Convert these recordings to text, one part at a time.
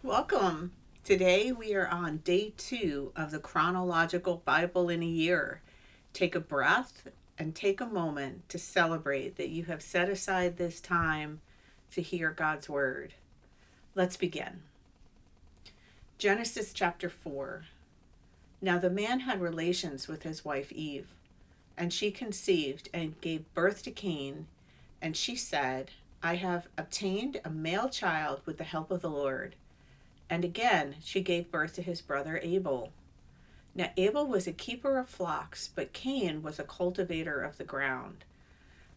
Welcome. Today we are on day 2 of the chronological Bible in a year. Take a breath and take a moment to celebrate that you have set aside this time to hear God's word. Let's begin. Genesis chapter 4. Now the man had relations with his wife Eve, and she conceived and gave birth to Cain, and she said, I have obtained a male child with the help of the Lord. And again she gave birth to his brother Abel. Now Abel was a keeper of flocks, but Cain was a cultivator of the ground.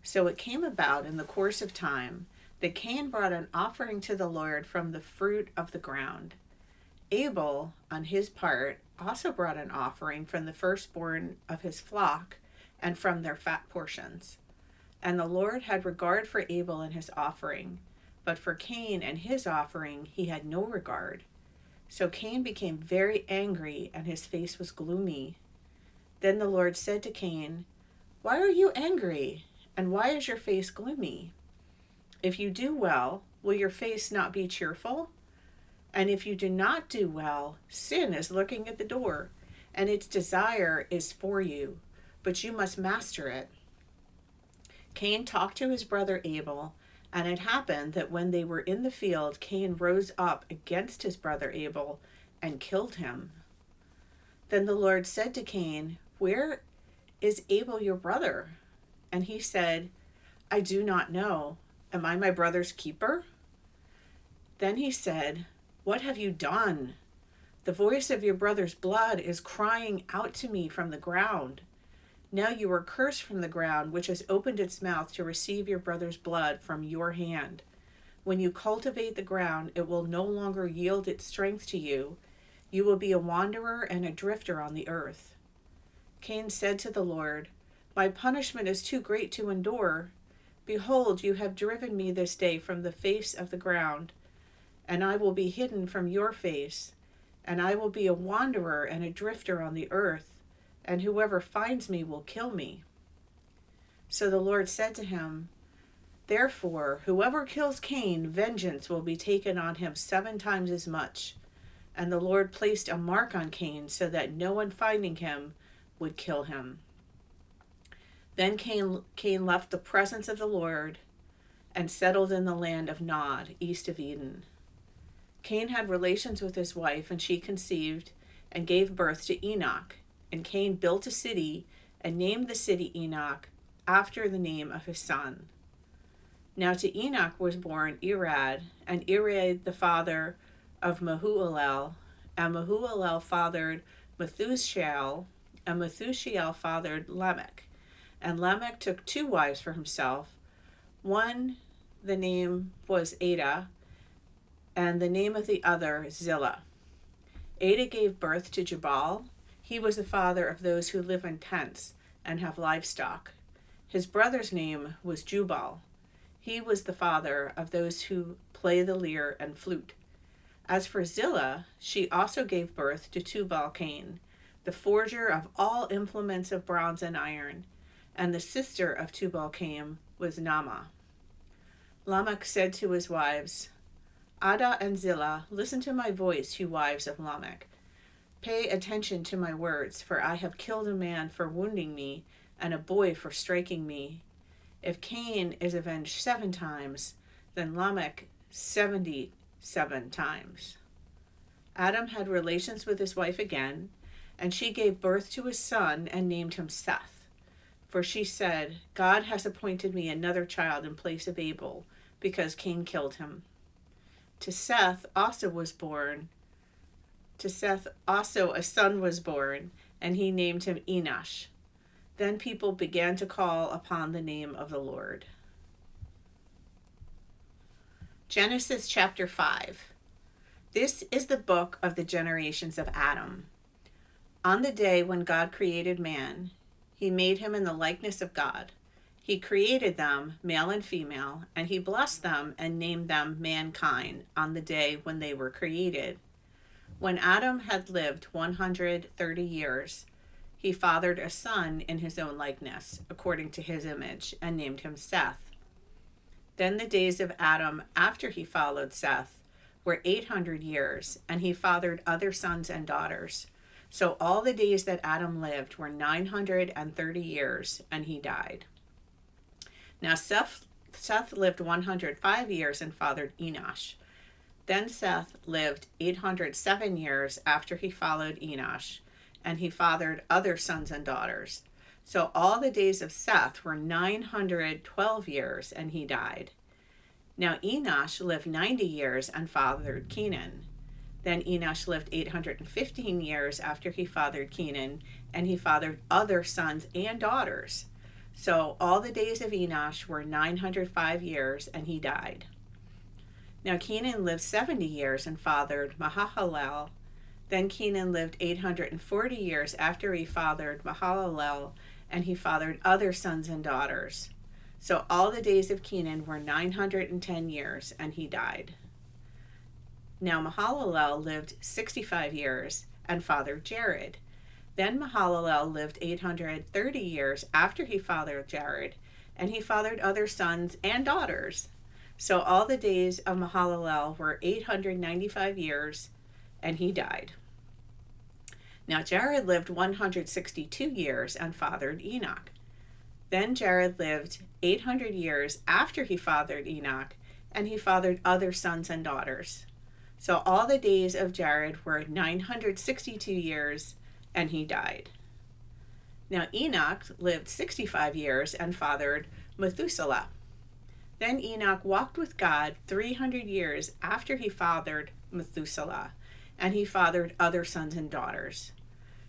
So it came about in the course of time that Cain brought an offering to the Lord from the fruit of the ground. Abel, on his part, also brought an offering from the firstborn of his flock and from their fat portions. And the Lord had regard for Abel and his offering, but for Cain and his offering he had no regard. So Cain became very angry, and his face was gloomy. Then the Lord said to Cain, Why are you angry, and why is your face gloomy? If you do well, will your face not be cheerful? And if you do not do well, sin is lurking at the door, and its desire is for you, but you must master it. Cain talked to his brother Abel, and it happened that when they were in the field, Cain rose up against his brother Abel and killed him. Then the Lord said to Cain, Where is Abel your brother? And he said, I do not know. Am I my brother's keeper? Then he said, What have you done? The voice of your brother's blood is crying out to me from the ground. Now you are cursed from the ground, which has opened its mouth to receive your brother's blood from your hand. When you cultivate the ground, it will no longer yield its strength to you. You will be a wanderer and a drifter on the earth. Cain said to the Lord, My punishment is too great to endure. Behold, you have driven me this day from the face of the ground, and I will be hidden from your face, and I will be a wanderer and a drifter on the earth. And whoever finds me will kill me. So the Lord said to him, Therefore, whoever kills Cain, vengeance will be taken on him 7 times as much. And the Lord placed a mark on Cain so that no one finding him would kill him. Then Cain left the presence of the Lord and settled in the land of Nod, east of Eden. Cain had relations with his wife, and she conceived and gave birth to Enoch. And Cain built a city and named the city Enoch after the name of his son. Now to Enoch was born Irad, and Irad the father of Mehulalel, and Mehulalel fathered Methushael, and Methushael fathered Lamech. And Lamech took 2 wives for himself. One, the name was Ada, and the name of the other Zillah. Ada gave birth to Jabal. He was the father of those who live in tents and have livestock. His brother's name was Jubal. He was the father of those who play the lyre and flute. As for Zillah, she also gave birth to Tubal-Cain, the forger of all implements of bronze and iron, and the sister of Tubal-Cain was Naamah. Lamech said to his wives, Ada and Zillah, listen to my voice, you wives of Lamech. Pay attention to my words, for I have killed a man for wounding me, and a boy for striking me. If Cain is avenged 7 times, then Lamech 77 times. Adam had relations with his wife again, and she gave birth to a son and named him Seth. For she said, God has appointed me another child in place of Abel, because Cain killed him. To Seth also a son was born, and he named him Enosh. Then people began to call upon the name of the Lord. Genesis chapter 5. This is the book of the generations of Adam. On the day when God created man, he made him in the likeness of God. He created them, male and female, and he blessed them and named them mankind on the day when they were created. When Adam had lived 130 years, he fathered a son in his own likeness, according to his image, and named him Seth. Then the days of Adam after he followed Seth were 800 years, and he fathered other sons and daughters. So all the days that Adam lived were 930 years, and he died. Now Seth lived 105 years and fathered Enosh. Then Seth lived 807 years after he followed Enosh, and he fathered other sons and daughters. So all the days of Seth were 912 years, and he died. Now Enosh lived 90 years and fathered Kenan. Then Enosh lived 815 years after he fathered Kenan, and he fathered other sons and daughters. So all the days of Enosh were 905 years, and he died. Now Kenan lived 70 years and fathered Mahalalel. Then Kenan lived 840 years after he fathered Mahalalel, and he fathered other sons and daughters. So all the days of Kenan were 910 years, and he died. Now Mahalalel lived 65 years and fathered Jared. Then Mahalalel lived 830 years after he fathered Jared, and he fathered other sons and daughters. So all the days of Mahalalel were 895 years, and he died. Now Jared lived 162 years and fathered Enoch. Then Jared lived 800 years after he fathered Enoch, and he fathered other sons and daughters. So all the days of Jared were 962 years, and he died. Now Enoch lived 65 years and fathered Methuselah. Then Enoch walked with God 300 years after he fathered Methuselah, and he fathered other sons and daughters.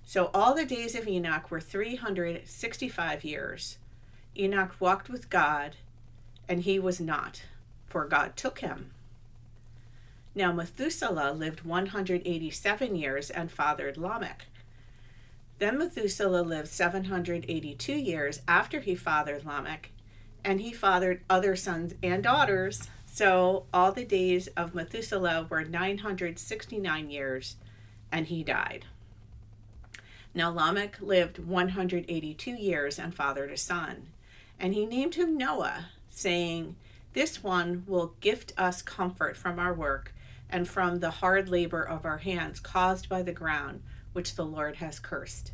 So all the days of Enoch were 365 years. Enoch walked with God, and he was not, for God took him. Now Methuselah lived 187 years and fathered Lamech. Then Methuselah lived 782 years after he fathered Lamech, and he fathered other sons and daughters. So all the days of Methuselah were 969 years, and he died. Now Lamech lived 182 years and fathered a son, and he named him Noah, saying, "This one will gift us comfort from our work and from the hard labor of our hands caused by the ground, which the Lord has cursed."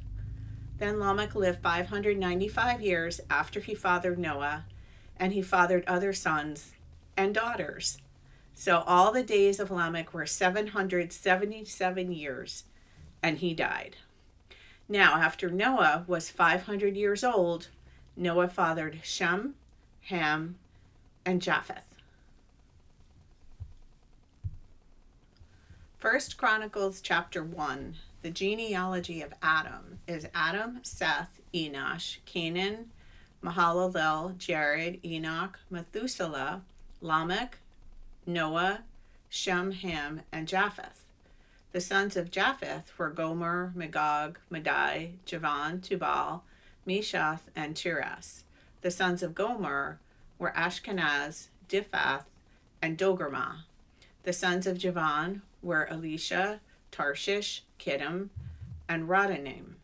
Then Lamech lived 595 years after he fathered Noah, and he fathered other sons and daughters. So all the days of Lamech were 777 years, and he died. Now after Noah was 500 years old, Noah fathered Shem, Ham, and Japheth. 1 Chronicles chapter 1, the genealogy of Adam, is Adam, Seth, Enosh, Canaan, Mahalalel, Jared, Enoch, Methuselah, Lamech, Noah, Shem, Ham, and Japheth. The sons of Japheth were Gomer, Magog, Madai, Javan, Tubal, Meshath, and Tiras. The sons of Gomer were Ashkenaz, Diphath, and Dogarmah. The sons of Javan were Elisha, Tarshish, Kittim, and Rodanim.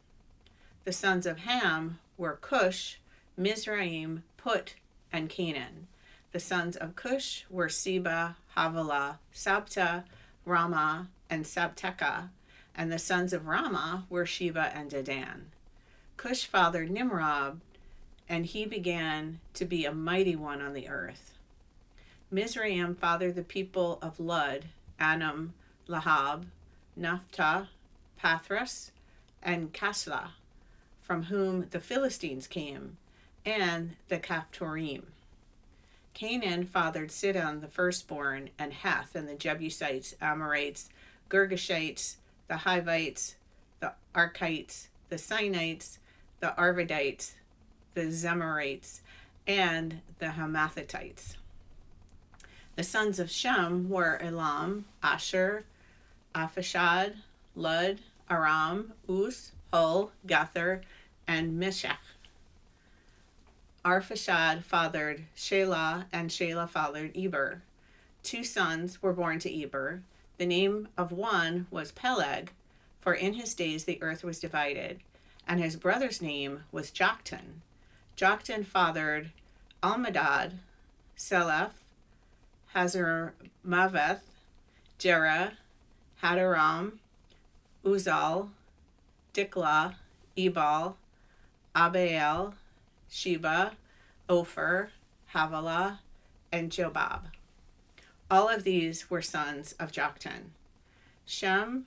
The sons of Ham were Cush, Mizraim, Put, and Canaan. The sons of Cush were Seba, Havilah, Sabta, Ramah, and Sabteka, and the sons of Ramah were Sheba and Dedan. Cush fathered Nimrod, and he began to be a mighty one on the earth. Mizraim fathered the people of Lud, Anam, Lahab, Naphtah, Pathras, and Kaslah, from whom the Philistines came, and the Caphtorim. Canaan fathered Sidon the firstborn, and Heth, and the Jebusites, Amorites, Girgashites, the Hivites, the Archites, the Sinites, the Arvadites, the Zemarites, and the Hamathatites. The sons of Shem were Elam, Asher, Aphishad, Lud, Aram, Uz, Hul, Gether, and Meshech. Arphashad fathered Shelah, and Shelah fathered Eber. 2 sons were born to Eber. The name of one was Peleg, for in his days the earth was divided, and his brother's name was Joktan. Joktan fathered Almadad, Seleph, Hazarmaveth, Jerah, Hadaram, Uzal, Diklah, Ebal, Abiel, Sheba, Ophir, Havilah, and Jobab. All of these were sons of Joktan. Shem,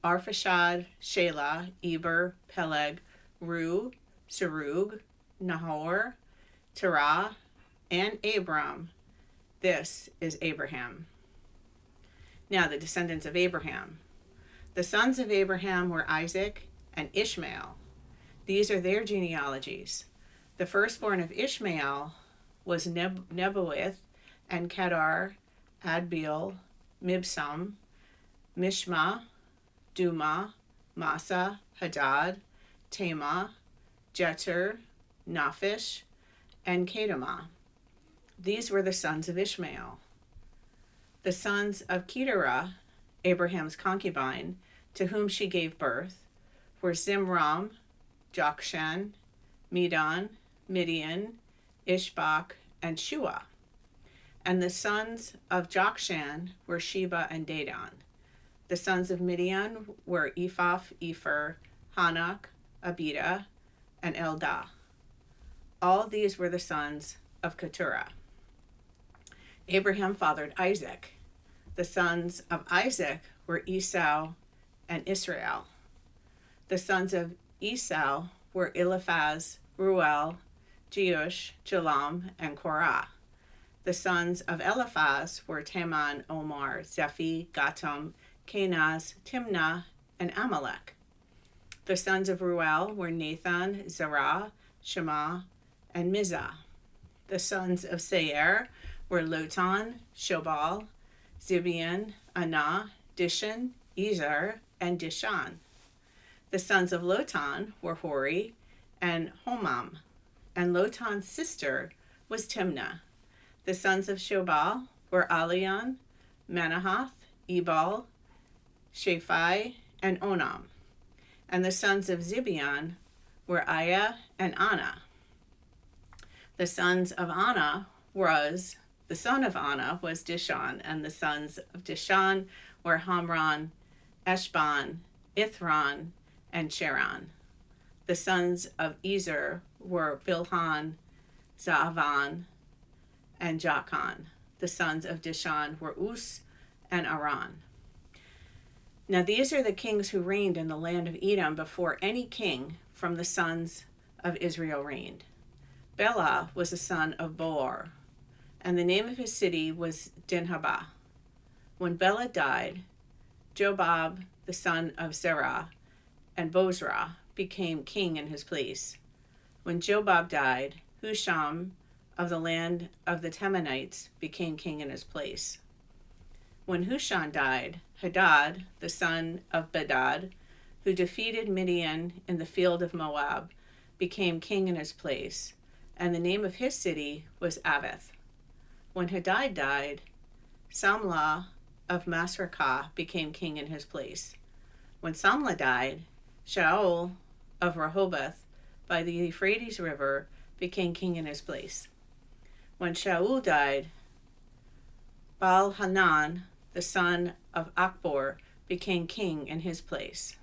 Arphaxad, Shelah, Eber, Peleg, Ru, Serug, Nahor, Terah, and Abram. This is Abraham. Now the descendants of Abraham. The sons of Abraham were Isaac and Ishmael. These are their genealogies. The firstborn of Ishmael was Nebaioth and Kedar, Adbeel, Mibsam, Mishma, Duma, Massa, Hadad, Tema, Jeter, Naphish, and Kedemah. These were the sons of Ishmael. The sons of Keturah, Abraham's concubine, to whom she gave birth, were Zimram, Jokshan, Medan, Midian, Ishbak, and Shua. And the sons of Jokshan were Sheba and Dedan. The sons of Midian were Ephah, Epher, Hanok, Abida, and Eldah. All these were the sons of Keturah. Abraham fathered Isaac. The sons of Isaac were Esau and Israel. The sons of Esau were Eliphaz, Ruel, Jeush, Jalam, and Korah. The sons of Eliphaz were Teman, Omar, Zephi, Gatam, Kenaz, Timnah, and Amalek. The sons of Ruel were Nathan, Zerah, Shema, and Mizah. The sons of Seir were Lotan, Shobal, Zibeon, Anah, Dishan, Ezer, and Dishan. The sons of Lotan were Hori and Homam, and Lotan's sister was Timnah. The sons of Shobal were Alian, Manahath, Ebal, Shaphi, and Onam. And the sons of Zibeon were Aya and Anna. The son of Anna was Dishon, and the sons of Dishon were Hamran, Eshban, Ithran, and Cheran. The sons of Ezer were Bilhan, Zaavan, and Jachan. The sons of Dishon were Us and Aran. Now these are the kings who reigned in the land of Edom before any king from the sons of Israel reigned. Bela was a son of Boar, and the name of his city was Dinhabah. When Bela died, Jobab, the son of Zerah, and Bozrah became king in his place. When Jobab died, Husham of the land of the Temanites became king in his place. When Husham died, Hadad, the son of Bedad, who defeated Midian in the field of Moab, became king in his place, and the name of his city was Avith. When Hadad died, Samlah of Masrekah became king in his place. When Samlah died, Shaul of Rehoboth by the Euphrates River became king in his place. When Shaul died, Baal-Hanan, the son of Achbor, became king in his place.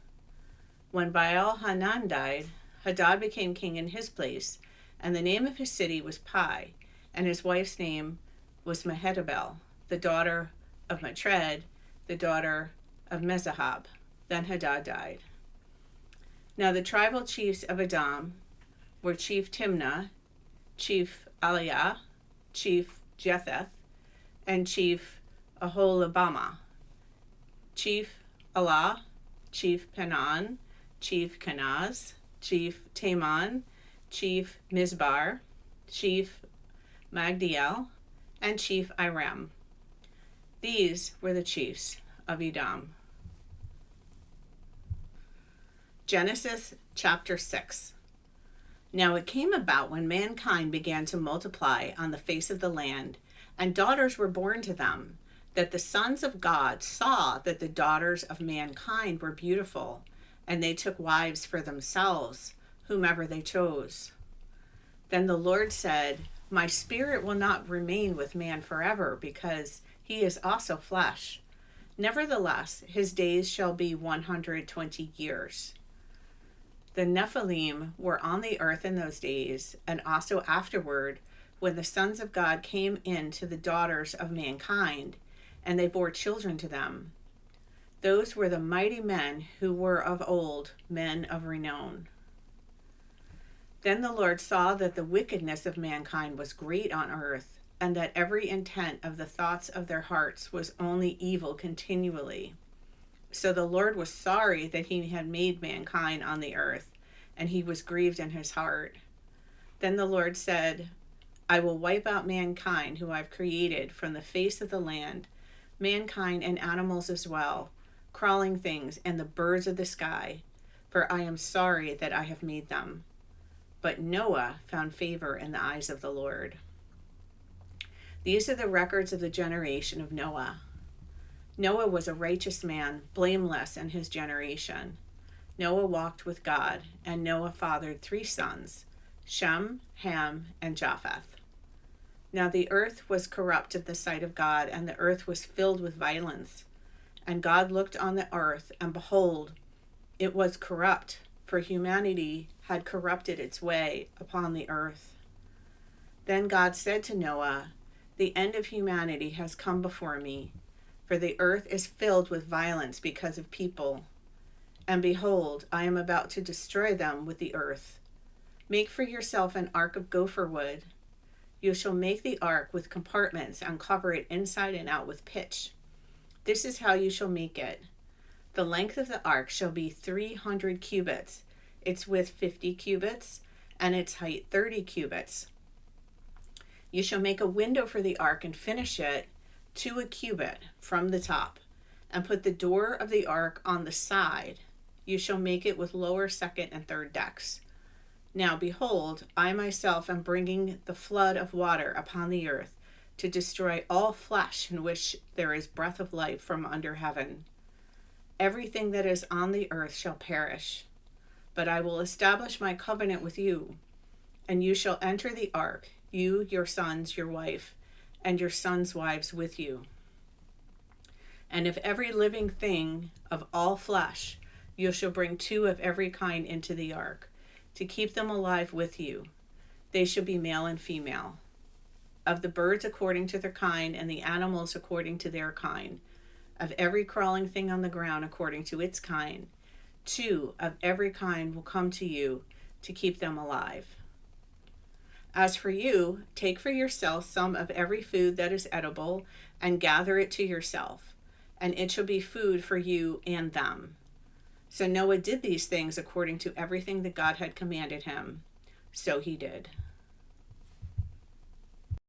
When Baal-Hanan died, Hadad became king in his place, and the name of his city was Pai, and his wife's name was Mehetabel, the daughter of Matred, the daughter of Mezahab. Then Hadad died. Now the tribal chiefs of Edom were Chief Timnah, Chief Aliah, Chief Jetheth, and Chief Aholibamah, Chief Allah, Chief Penan, Chief Kenaz, Chief Taman, Chief Mizbar, Chief Magdiel, and Chief Iram. These were the chiefs of Edom. Genesis chapter 6. Now it came about when mankind began to multiply on the face of the land, and daughters were born to them, that the sons of God saw that the daughters of mankind were beautiful, and they took wives for themselves, whomever they chose. Then the Lord said, My spirit will not remain with man forever, because he is also flesh. Nevertheless, his days shall be 120 years. The Nephilim were on the earth in those days, and also afterward, when the sons of God came in to the daughters of mankind, and they bore children to them. Those were the mighty men who were of old, men of renown. Then the Lord saw that the wickedness of mankind was great on earth, and that every intent of the thoughts of their hearts was only evil continually. So the Lord was sorry that he had made mankind on the earth, and he was grieved in his heart. Then the Lord said, I will wipe out mankind who I've created from the face of the land, mankind and animals as well, crawling things and the birds of the sky, for I am sorry that I have made them. But Noah found favor in the eyes of the Lord. These are the records of the generation of Noah. Noah was a righteous man, blameless in his generation. Noah walked with God, and Noah fathered 3 sons, Shem, Ham, and Japheth. Now the earth was corrupt at the sight of God, and the earth was filled with violence. And God looked on the earth, and behold, it was corrupt, for humanity had corrupted its way upon the earth. Then God said to Noah, the end of humanity has come before me, for the earth is filled with violence because of people. And behold, I am about to destroy them with the earth. Make for yourself an ark of gopher wood. You shall make the ark with compartments and cover it inside and out with pitch. This is how you shall make it. The length of the ark shall be 300 cubits, its width 50 cubits, and its height 30 cubits. You shall make a window for the ark and finish it to a cubit from the top, and put the door of the ark on the side. You shall make it with lower, second, and third decks. Now behold, I myself am bringing the flood of water upon the earth to destroy all flesh in which there is breath of life from under heaven. Everything that is on the earth shall perish. But I will establish my covenant with you, and you shall enter the ark, you, your sons, your wife, and your sons' wives with you. And of every living thing of all flesh, you shall bring 2 of every kind into the ark, to keep them alive with you. They shall be male and female. Of the birds according to their kind, and the animals according to their kind. Of every crawling thing on the ground according to its kind. 2 of every kind will come to you to keep them alive. As for you, take for yourself some of every food that is edible, and gather it to yourself, and it shall be food for you and them. So Noah did these things according to everything that God had commanded him. So he did.